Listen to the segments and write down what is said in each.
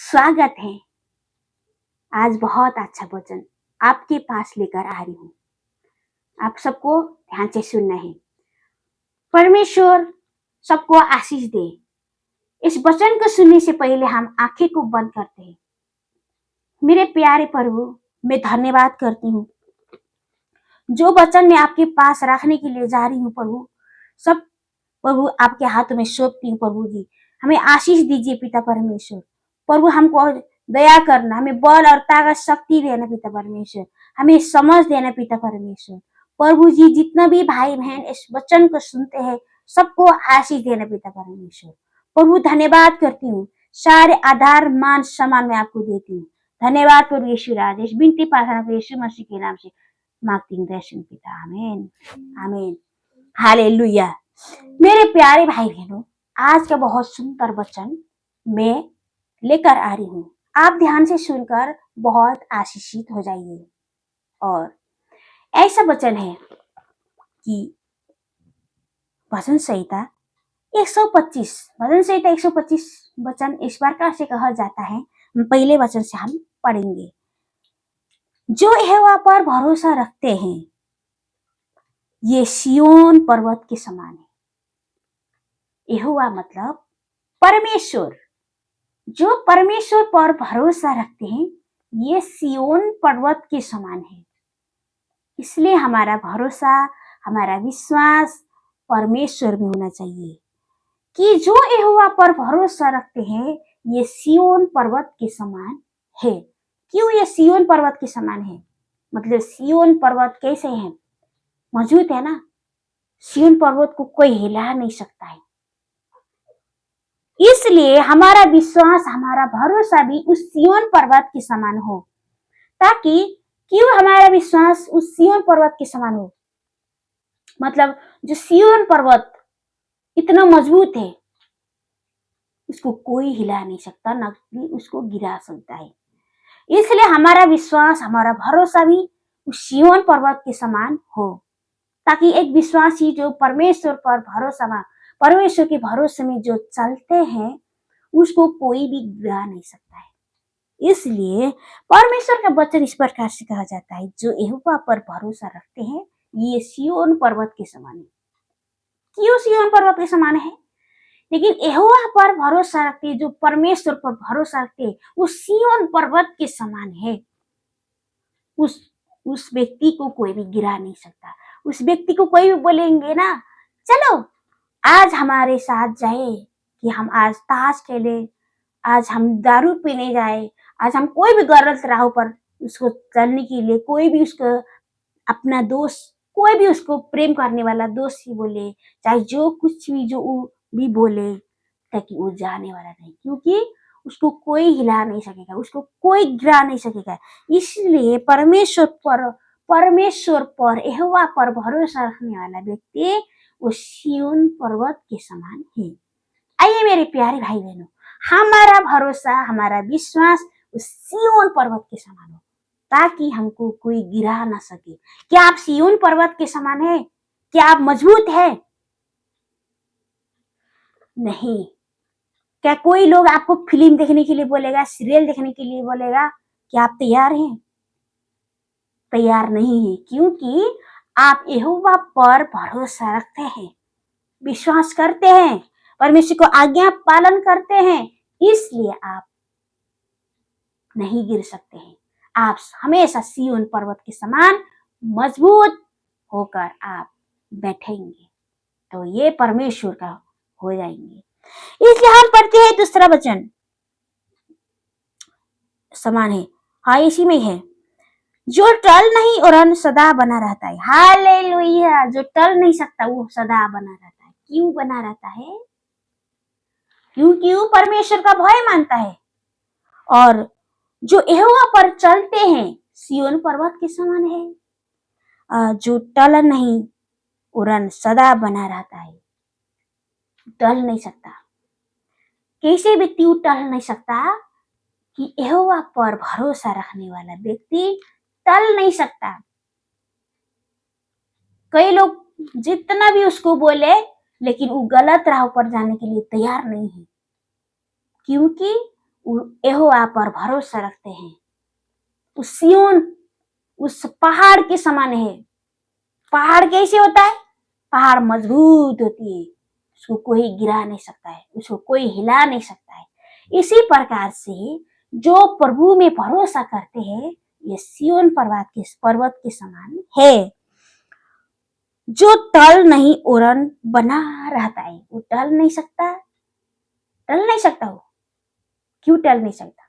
स्वागत है। आज बहुत अच्छा वचन आपके पास लेकर आ रही हूँ। आप सबको ध्यान से सुनना है। परमेश्वर सबको आशीष दे। इस वचन को सुनने से पहले हम आंखें को बंद करते हैं। मेरे प्यारे प्रभु, मैं धन्यवाद करती हूँ जो वचन मैं आपके पास रखने के लिए जा रही हूँ। प्रभु, सब प्रभु आपके हाथों में सौंपती हूँ। प्रभु जी, हमें आशीष दीजिए पिता परमेश्वर। प्रभु, हमको दया करना, हमें बल और ताकत शक्ति देना पिता परमेश्वर, हमें समझ देना पिता परमेश्वर। प्रभु जी, जितना भी भाई बहन इस वचन को सुनते हैं सबको आशीष देना पिता परमेश्वर। प्रभु, धन्यवाद करती हूँ। सारे आधार मान सम्मान मैं आपको देती हूँ। धन्यवाद प्रभु यीशु राज। इस बिनती प्रार्थना को यीशु मसीह के नाम से मांगती हूँ दर्शन पिता। आमीन आमीन। हालेलुया। मेरे प्यारे भाई बहनों, आज का बहुत सुंदर वचन मैं लेकर आ रही हूँ। आप ध्यान से सुनकर बहुत आशीषित हो जाइए। और ऐसा वचन है कि भजन संहिता 125 वचन इस प्रकार से कहा जाता है। पहले वचन से हम पढ़ेंगे। जो यहोवा पर भरोसा रखते हैं ये सिय्योन पर्वत के समान है। यहोवा मतलब परमेश्वर। जो परमेश्वर पर भरोसा रखते हैं ये सिय्योन पर्वत के समान है। इसलिए हमारा भरोसा, हमारा विश्वास परमेश्वर में होना चाहिए कि जो यहोवा पर भरोसा रखते हैं ये सिय्योन पर्वत के समान है। क्यों ये सिय्योन पर्वत के समान है? मतलब सिय्योन पर्वत कैसे है? मौजूद है ना। सिय्योन पर्वत को कोई हिला नहीं सकता है। इसलिए हमारा विश्वास, हमारा भरोसा भी उस सिय्योन पर्वत के समान हो। ताकि क्यों हमारा विश्वास उस सिय्योन पर्वत के समान हो? मतलब जो सिय्योन पर्वत इतना मजबूत है उसको कोई हिला नहीं सकता, न कि उसको गिरा सकता है। इसलिए हमारा विश्वास, हमारा भरोसा भी उस सिय्योन पर्वत के समान हो। ताकि एक विश्वासी जो परमेश्वर पर भरोसा, परमेश्वर के भरोसे में जो चलते हैं उसको कोई भी गिरा नहीं सकता है। इसलिए परमेश्वर का वचन इस प्रकार से कहा जाता है, जो यहोवा पर भरोसा रखते हैं ये सिय्योन पर्वत के समान है। क्यों सिय्योन पर्वत के समान है? लेकिन यहोवा पर भरोसा रखते हैं, जो परमेश्वर पर भरोसा रखते हैं वो सिय्योन पर्वत के समान है। उस व्यक्ति को कोई भी गिरा नहीं सकता। उस व्यक्ति को कोई भी बोलेंगे ना, चलो आज हमारे साथ जाए कि हम आज ताश खेले, आज हम दारू पीने जाए, आज हम कोई भी गलत राह पर उसको चलने के लिए, कोई भी उसको अपना दोस्त, कोई भी उसको प्रेम करने वाला दोस्त ही बोले, चाहे जो कुछ भी जो वो भी बोले, ताकि वो जाने वाला नहीं। क्योंकि उसको कोई हिला नहीं सकेगा, उसको कोई गिरा नहीं सकेगा। इसलिए परमेश्वर पर यहोवा पर भरोसा रखने वाला व्यक्ति वो सिय्योन पर्वत के समान है। आइए मेरे प्यारे भाई बहनों, हमारा भरोसा, हमारा विश्वास उस सिय्योन पर्वत के समान हो ताकि हमको कोई गिरा ना सके। क्या आप सिय्योन पर्वत के समान है? क्या आप मजबूत है? नहीं। क्या कोई लोग आपको फिल्म देखने के लिए बोलेगा, सीरियल देखने के लिए बोलेगा? क्या आप तैयार हैं? तैयार नहीं है, क्योंकि आप यहोवा पर भरोसा रखते हैं, विश्वास करते हैं, परमेश्वर को आज्ञा पालन करते हैं। इसलिए आप नहीं गिर सकते हैं। आप हमेशा सिय्योन पर्वत के समान मजबूत होकर आप बैठेंगे, तो ये परमेश्वर का हो जाएंगे। इसलिए हम पढ़ते हैं दूसरा वचन समान है। हाँ, इसी में है, जो टल नहीं और सदा बना रहता है। हालेलुया। जो टल नहीं सकता वो सदा बना रहता है। क्यों बना रहता है? क्योंकि वो परमेश्वर का भय मानता है। और जो यहोवा पर चलते हैं सिय्योन पर्वत के समान है। जो टल नहीं और सदा बना रहता है। टल नहीं सकता। कैसे व्यक्ति टल नहीं सकता? कि यहोवा पर भरोसा रखने वाला व्यक्ति टल नहीं सकता। कई लोग जितना भी उसको बोले लेकिन वो गलत राह पर जाने के लिए तैयार नहीं है, क्योंकि यहोवा पर भरोसा रखते हैं, उस सिय्योन उस पहाड़ के समान है। पहाड़ कैसे होता है? पहाड़ मजबूत होती है, उसको कोई गिरा नहीं सकता है, उसको कोई हिला नहीं सकता है। इसी प्रकार से जो प्रभु में भरोसा करते हैं, ये सिय्योन पर्वत के समान है, जो टल नहीं ओरन बना रहता है। वो टल नहीं सकता वो। क्यों टल नहीं सकता?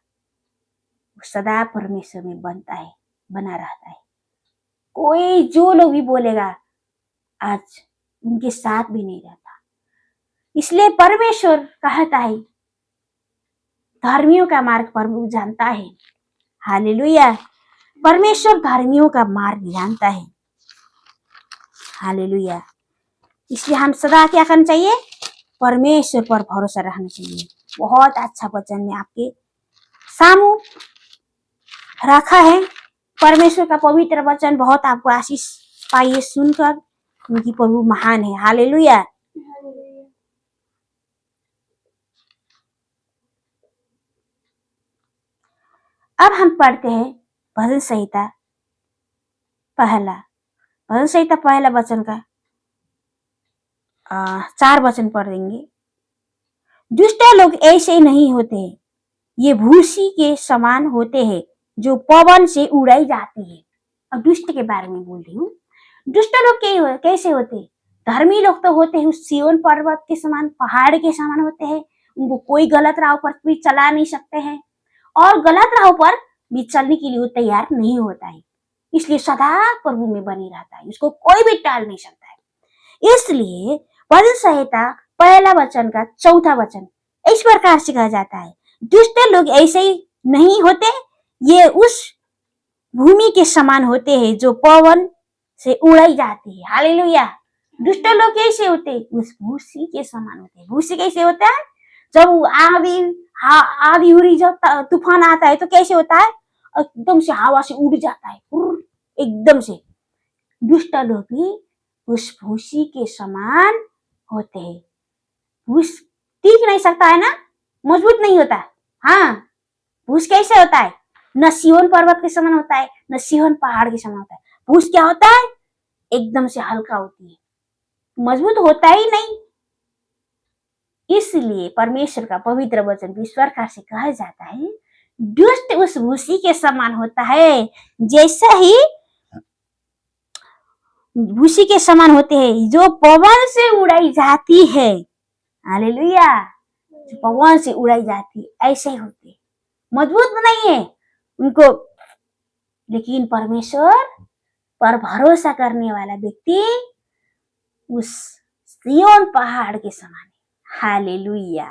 वो सदा परमेश्वर में बना रहता है। कोई जो लोग भी बोलेगा आज उनके साथ भी नहीं रहता। इसलिए परमेश्वर कहता है, धर्मियों का मार्ग प्रभु जानता है। हालेलुया। परमेश्वर धर्मियों का मार्ग जानता है। हालेलुया। इसलिए हम सदा क्या करना चाहिए? परमेश्वर पर भरोसा रखना चाहिए। बहुत अच्छा वचन में आपके सामू रखा है। परमेश्वर का पवित्र वचन बहुत आपको आशीष पाइए सुनकर, क्योंकि प्रभु महान है। हालेलुया। अब हम पढ़ते हैं भजन संहिता पहला वचन का 4 वचन पढ़ देंगे। दुष्ट लोग ऐसे नहीं होते हैं, ये भूसी के समान होते हैं जो पवन से उड़ाई जाती है। अब दुष्ट के बारे में बोल रही हूँ। दुष्ट लोग कैसे होते हैं? धर्मी लोग तो होते हैं उस सिय्योन पर्वत के समान, पहाड़ के समान होते हैं। उनको कोई गलत राह पर भी चला नहीं सकते हैं, और गलत राह पर भी चलने के लिए वो तैयार नहीं होता है। इसलिए सदा प्रभु में बनी रहता है, उसको कोई भी टाल नहीं सकता है। इसलिए भजन संहिता पहला वचन का 4था वचन इस प्रकार से कहा जाता है, दुष्ट लोग ऐसे ही नहीं होते, ये उस भूमि के समान होते हैं जो पवन से उड़ाई जाती है। हालेलुया। दुष्ट लोग कैसे होते? उस भूसी के समान होते हैं। भूसी कैसे होता है? जब आधी उड़ी जब तूफान आता है तो कैसे होता है? एकदम से हवा से उड़ जाता है, एकदम से। दुष्ट लोग भी उस भूसी के समान होते हैं। भूस टिक नहीं सकता है ना, मजबूत नहीं होता। हाँ, भूस कैसे होता है? न सिय्योन पर्वत के समान होता है, न सिय्योन पहाड़ के समान होता है। भूस क्या होता है? एकदम से हल्का होती है, मजबूत होता ही नहीं। इसलिए परमेश्वर का पवित्र वचन इस प्रकार से कहा जाता है, दुष्ट उस भूसी के समान होता है, जैसा ही भूसी के समान होते हैं जो पवन से उड़ाई जाती है। हालेलुया। जो पवन से उड़ाई जाती है, ऐसे ही होते, मजबूत नहीं है उनको। लेकिन परमेश्वर पर भरोसा करने वाला व्यक्ति उस सिय्योन पहाड़ के समान है। हालेलुया।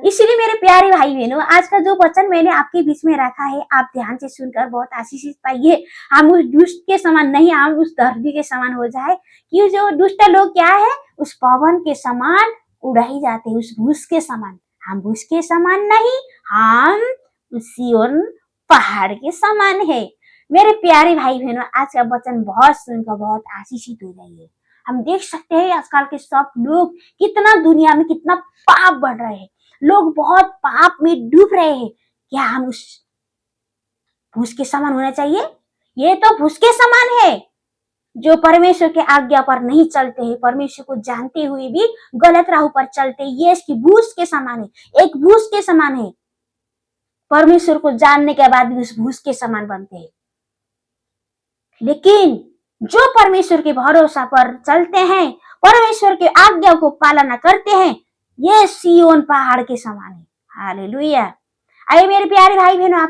इसलिए मेरे प्यारे भाई बहनों, आज का जो वचन मैंने आपके बीच में रखा है, आप ध्यान से सुनकर बहुत आशीषित पाइए। हम उस दुष्ट के समान नहीं, हम उस धर्मी के समान हो जाए। कि जो दुष्ट लोग क्या है? उस पवन के समान उड़ाई जाते हैं, उस भूस के समान। हम भूस के समान नहीं, हम उस सिय्योन पहाड़ के समान है। मेरे प्यारे भाई बहनों, आज का वचन बहुत सुनकर बहुत आशीषित हो जाइए। हम देख सकते हैं आजकल के सब लोग कितना दुनिया में कितना पाप बढ़ रहे हैं, लोग बहुत पाप में डूब रहे हैं। क्या हम उस भूस के समान होना चाहिए? ये तो भूस के समान है, जो परमेश्वर के आज्ञा पर नहीं चलते हैं, परमेश्वर को जानते हुए भी गलत राह पर चलते हैं। ये इसकी भूस के समान है, एक भूस के समान है। परमेश्वर को जानने के बाद भी उस भूस के समान बनते हैं। लेकिन जो परमेश्वर के भरोसा पर चलते हैं, परमेश्वर के आज्ञा को पालना करते हैं, ये सिय्योन पहाड़ के समान है। हालेलुया। आइए मेरे प्यारे भाई बहनों, आप